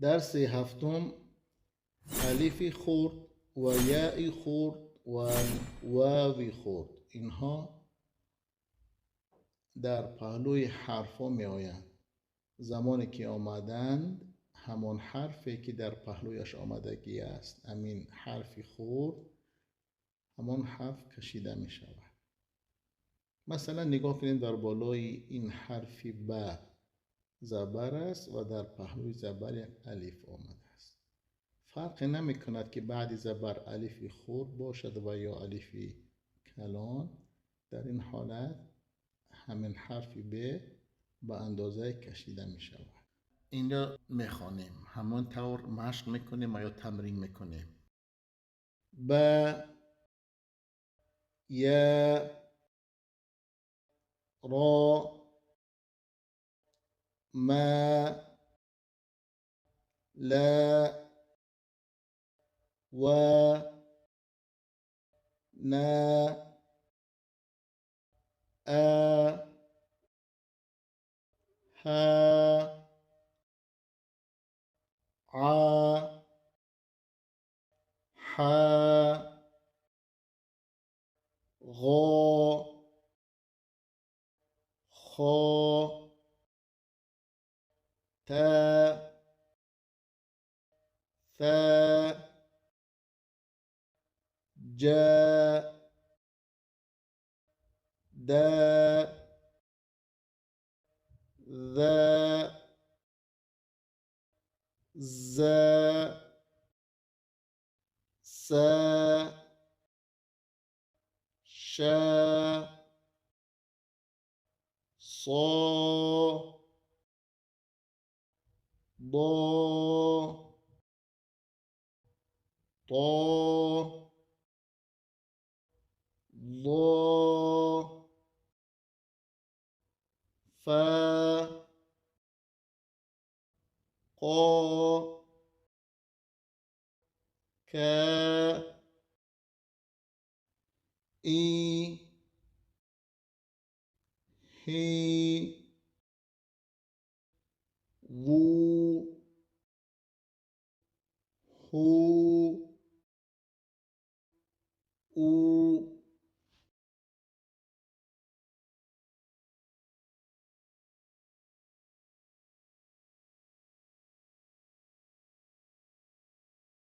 درس هفتم الفی خورد و یایی خورد و واوی خورد. اینها در پهلوی حرفا می آیند. زمانی که آمدند همان حرفی که در پهلویش آمدگی است. همین حرفی خورد همان حرف کشیده می شود. مثلا نگاه کنید در بالای این حرفی ب زبر است و در پهلوی زبر یک الف آمده است. فرق نمی کند که بعد زبر الفی خورد باشد و یا الفی کلان. در این حالت همین حرفی به اندازه کشیده می شود. اینجا می خوانیم، همان طور مشق میکنیم یا تمرین میکنیم. ب یا را ما لا و نا ا ها ع ح غ خ ت ث ج د ذ ز س ش ص ض ط ظ ف ق ك ای هی وو هو او